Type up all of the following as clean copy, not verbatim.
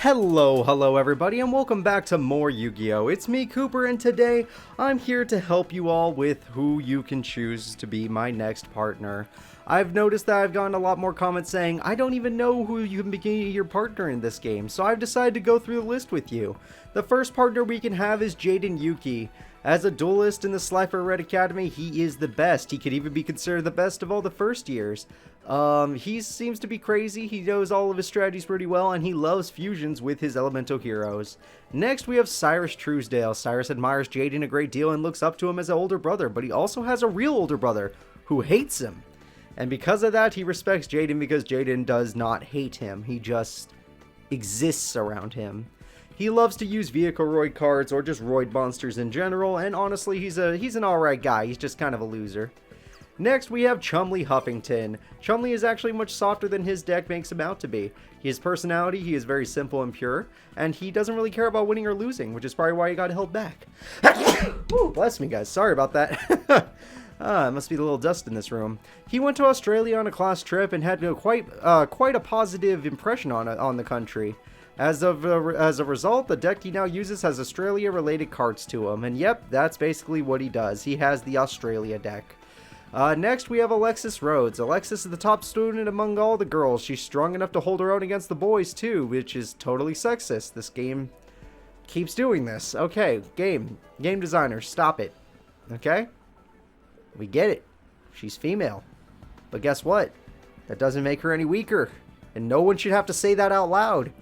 Hello everybody, and welcome back to more Yu-Gi-Oh! It's me, Cooper, and today I'm here to help you all with who you can choose to be my next partner. I've noticed that I've gotten a lot more comments saying, I don't even know who you can be your partner in this game, so I've decided to go through the list with you. The first partner we can have is Jaden Yuki. As a duelist in the Slifer Red Academy, he is the best. He could even be considered the best of all the first years. He seems to be crazy, he knows all of his strategies pretty well, and he loves fusions with his elemental heroes. Next we have Cyrus Truesdale. Cyrus admires Jaden a great deal and looks up to him as an older brother, but he also has a real older brother who hates him. And because of that, he respects Jaden because Jaden does not hate him, he just exists around him. He loves to use vehicle roid cards or just roid monsters in general, and honestly he's an alright guy, he's just kind of a loser. Next, we have Chumley Huffington. Chumley is actually much softer than his deck makes him out to be. His personality, he is very simple and pure, and he doesn't really care about winning or losing, which is probably why he got held back. Ooh, bless me, guys. Sorry about that. It must be a little dust in this room. He went to Australia on a class trip and had quite a positive impression on the country. As a result, the deck he now uses has Australia-related cards to him, and yep, that's basically what he does. He has the Australia deck. Next, we have Alexis Rhodes. Alexis is the top student among all the girls. She's strong enough to hold her own against the boys, too, which is totally sexist. This game keeps doing this. Okay, game designer, stop it. Okay? We get it. She's female. But guess what? That doesn't make her any weaker. And no one should have to say that out loud.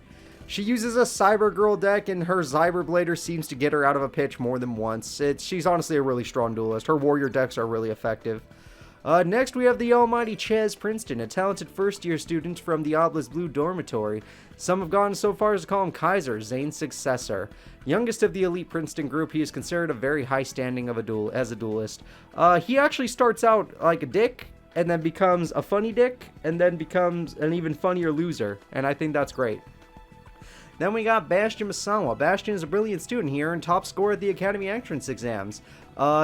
She uses a Cyber Girl deck, and her Cyberblader seems to get her out of a pitch more than once. She's honestly a really strong duelist. Her warrior decks are really effective. Next, we have the almighty Ches Princeton, a talented first-year student from the Obelisk Blue Dormitory. Some have gone so far as to call him Kaiser, Zane's successor. Youngest of the elite Princeton group, he is considered a very high standing as a duelist. He actually starts out like a dick, and then becomes a funny dick, and then becomes an even funnier loser, and I think that's great. Then we got Bastion Masawa. Bastion is a brilliant student here and top scorer at the Academy entrance exams.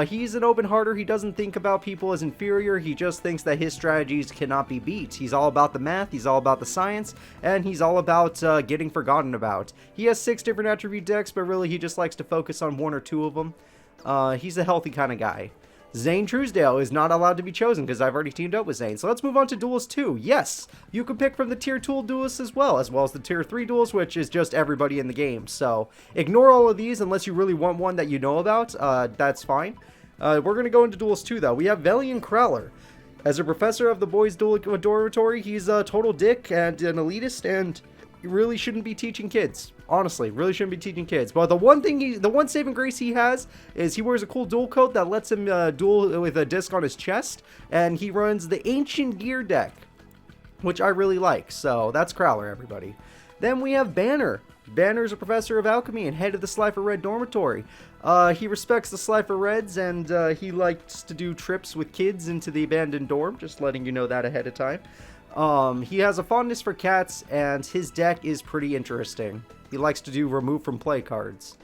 He's an open-hearter. He doesn't think about people as inferior. He just thinks that his strategies cannot be beat. He's all about the math, he's all about the science, and he's all about getting forgotten about. He has 6 different attribute decks, but really he just likes to focus on 1 or 2 of them. He's a healthy kind of guy. Zane Truesdale is not allowed to be chosen because I've already teamed up with Zane. So let's move on to Duelist 2. Yes, you can pick from the Tier 2 duelists as well as the Tier 3 duels, which is just everybody in the game. So ignore all of these unless you really want one that you know about. That's fine. We're going to go into Duelist 2, though. We have Velian Crowler. As a professor of the boys' dormitory, he's a total dick and an elitist, and he really shouldn't be teaching kids. Honestly, really shouldn't be teaching kids. But the one saving grace he has is he wears a cool duel coat that lets him duel with a disc on his chest, and he runs the Ancient Gear deck, which I really like. So that's Crowler, everybody. Then we have Banner. Banner is a professor of alchemy and head of the Slifer Red Dormitory. He respects the Slifer Reds, and he likes to do trips with kids into the abandoned dorm, just letting you know that ahead of time. He has a fondness for cats, and his deck is pretty interesting. He likes to do remove from play cards.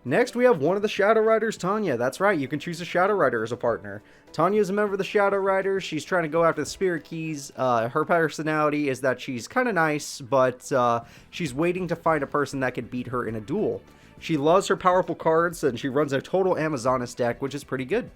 Next, we have one of the Shadow Riders, Tanya. That's right, you can choose a Shadow Rider as a partner. Tanya is a member of the Shadow Riders. She's trying to go after the Spirit Keys. Her personality is that she's kind of nice, but she's waiting to find a person that could beat her in a duel. She loves her powerful cards, and she runs a total Amazonas deck, which is pretty good.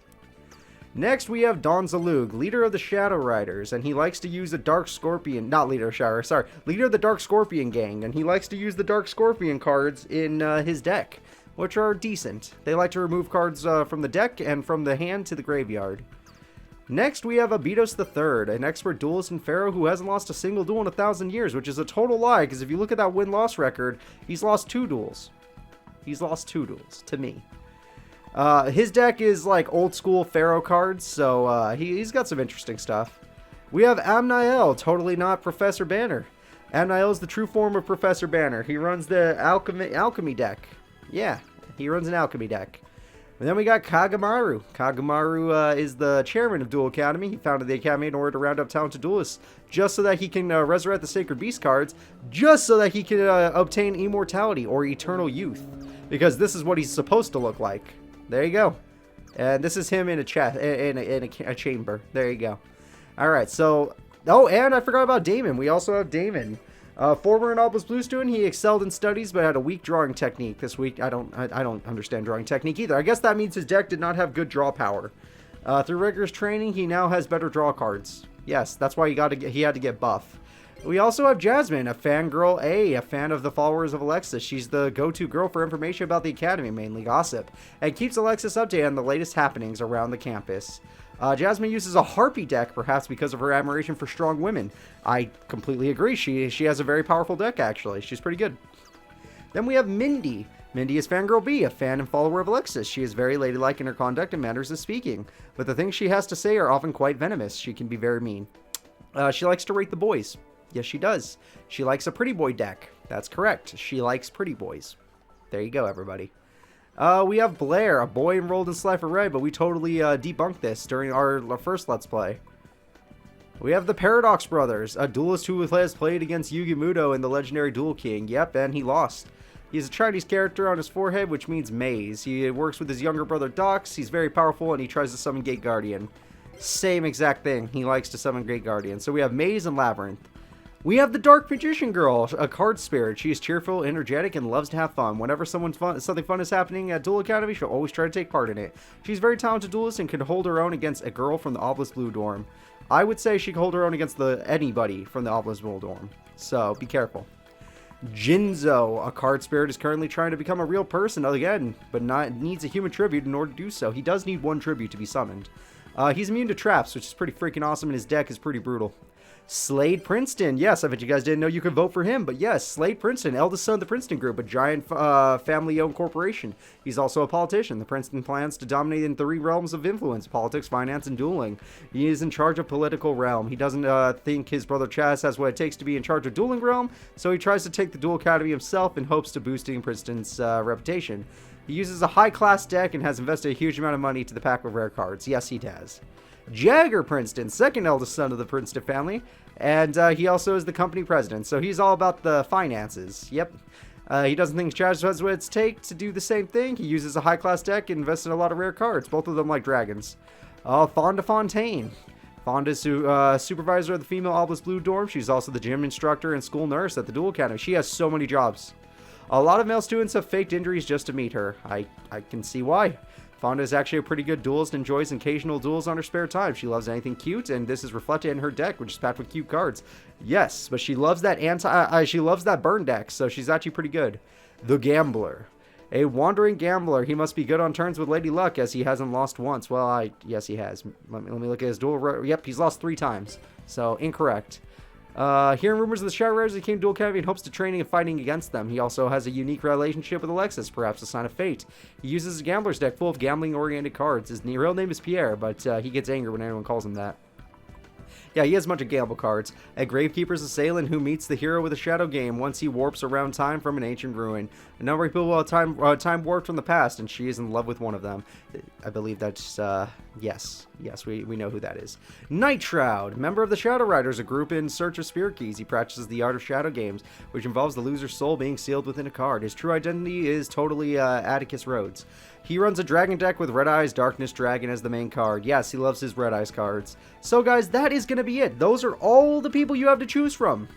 Next, we have Don Zalug, leader of the Shadow Riders, and he likes to use the Dark Scorpion, leader of the Dark Scorpion gang, and he likes to use the Dark Scorpion cards in his deck, which are decent. They like to remove cards from the deck and from the hand to the graveyard. Next, we have Abidos III, an expert duelist in Pharaoh who hasn't lost a single duel in 1,000 years, which is a total lie, because if you look at that win-loss record, he's lost 2 duels. He's lost 2 duels, to me. His deck is like old school Pharaoh cards, so he's got some interesting stuff. We have Amniel, totally not Professor Banner. Amniel is the true form of Professor Banner. He runs the alchemy deck. Yeah, he runs an alchemy deck. And then we got Kagamaru. Kagamaru is the chairman of Duel Academy. He founded the academy in order to round up talented duelists, just so that he can resurrect the Sacred Beast cards, just so that he can obtain immortality or eternal youth, because this is what he's supposed to look like. There you go. And this is him in a chamber. There you go. Alright, so... Oh, and I forgot about Damon. We also have Damon. Former Anomalous Blue student, he excelled in studies but had a weak drawing technique. This week, I don't understand drawing technique either. I guess that means his deck did not have good draw power. Through rigorous training, he now has better draw cards. Yes, that's why he had to get buff. We also have Jasmine, a fangirl a fan of the followers of Alexis. She's the go-to girl for information about the academy, mainly gossip, and keeps Alexis updated on the latest happenings around the campus. Jasmine uses a Harpy deck, perhaps because of her admiration for strong women. I completely agree. She has a very powerful deck, actually. She's pretty good. Then we have Mindy. Mindy is Fangirl B, a fan and follower of Alexis. She is very ladylike in her conduct and manners of speaking, but the things she has to say are often quite venomous. She can be very mean. She likes to rate the boys. Yes, she does. She likes a pretty boy deck. That's correct. She likes pretty boys. There you go, everybody. We have Blair, a boy enrolled in Slifer Ray, but we totally debunked this during our first Let's Play. We have the Paradox Brothers, a duelist who has played against Yugi Muto in the legendary Duel King. Yep, and he lost. He's a Chinese character on his forehead, which means maze. He works with his younger brother Dox. He's very powerful, and he tries to summon Gate Guardian. Same exact thing. He likes to summon Gate Guardian. So we have Maze and Labyrinth. We have the Dark Magician Girl, a card spirit. She is cheerful, energetic, and loves to have fun. Whenever something fun is happening at Duel Academy, she'll always try to take part in it. She's a very talented duelist and can hold her own against a girl from the Obelisk Blue Dorm. I would say she can hold her own against anybody from the Obelisk Blue Dorm. So, be careful. Jinzo, a card spirit, is currently trying to become a real person again, but needs a human tribute in order to do so. He does need one tribute to be summoned. He's immune to traps, which is pretty freaking awesome, and his deck is pretty brutal. Slade Princeton. Yes, I bet you guys didn't know you could vote for him, but yes, Slade Princeton, eldest son of the Princeton Group, a giant family-owned corporation. He's also a politician. The Princeton plans to dominate in 3 realms of influence: politics, finance, and dueling. He is in charge of political realm. He doesn't think his brother Chaz has what it takes to be in charge of dueling realm, so he tries to take the Duel Academy himself in hopes to boosting Princeton's reputation. He uses a high-class deck and has invested a huge amount of money to the pack of rare cards. Yes, he does. Jagger Princeton, second eldest son of the Princeton family, and he also is the company president, so he's all about the finances. Yep. He doesn't think Chaz has what it takes to do the same thing. He uses a high-class deck and invests in a lot of rare cards, both of them like dragons. Fonda Fontaine. Fonda's supervisor of the female Obelisk Blue Dorm. She's also the gym instructor and school nurse at the Duel Academy. She has so many jobs. A lot of male students have faked injuries just to meet her. I can see why. Fonda is actually a pretty good duelist and enjoys occasional duels on her spare time. She loves anything cute, and this is reflected in her deck, which is packed with cute cards. Yes, but she loves that she loves that burn deck, so she's actually pretty good. The Gambler. A wandering gambler. He must be good on turns with Lady Luck, as he hasn't lost once. Well, yes, he has. Let me look at his duel. Yep, he's lost 3 times. So, incorrect. Hearing rumors of the Shadow Riders, he came to Duel Academy in hopes to training and fighting against them. He also has a unique relationship with Alexis, perhaps a sign of fate. He uses a gambler's deck full of gambling-oriented cards. His real name is Pierre, but he gets angry when anyone calls him that. Yeah, he has a bunch of gamble cards. A Gravekeeper's assailant who meets the hero with a shadow game once he warps around time from an ancient ruin. A number of people time warped from the past, and she is in love with one of them. I believe that's, yes, we know who that is. Night Shroud, member of the Shadow Riders, a group in search of spirit keys. He practices the art of shadow games, which involves the loser's soul being sealed within a card. His true identity is totally Atticus Rhodes. He runs a dragon deck with Red Eyes Darkness Dragon as the main card. Yes, he loves his Red Eyes cards. So guys, that is going to be it. Those are all the people you have to choose from.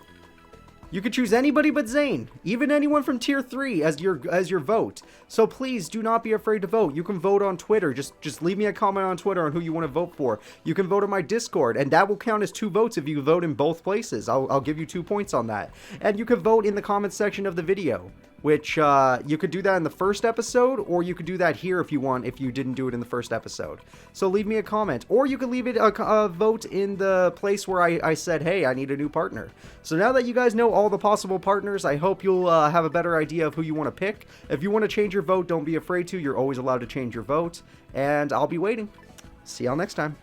You could choose anybody but Zane, even anyone from tier 3 as your vote. So please do not be afraid to vote. You can vote on Twitter. Just leave me a comment on Twitter on who you want to vote for. You can vote on my Discord, and that will count as 2 votes if you vote in both places. I'll give you 2 points on that. And you can vote in the comment section of the video, which you could do that in the first episode, or you could do that here if you want, if you didn't do it in the first episode. So leave me a comment, or you could leave it a vote in the place where I said, hey, I need a new partner. So now that you guys know all the possible partners, I hope you'll have a better idea of who you want to pick. If you want to change your vote, don't be afraid to. You're always allowed to change your vote, and I'll be waiting. See y'all next time.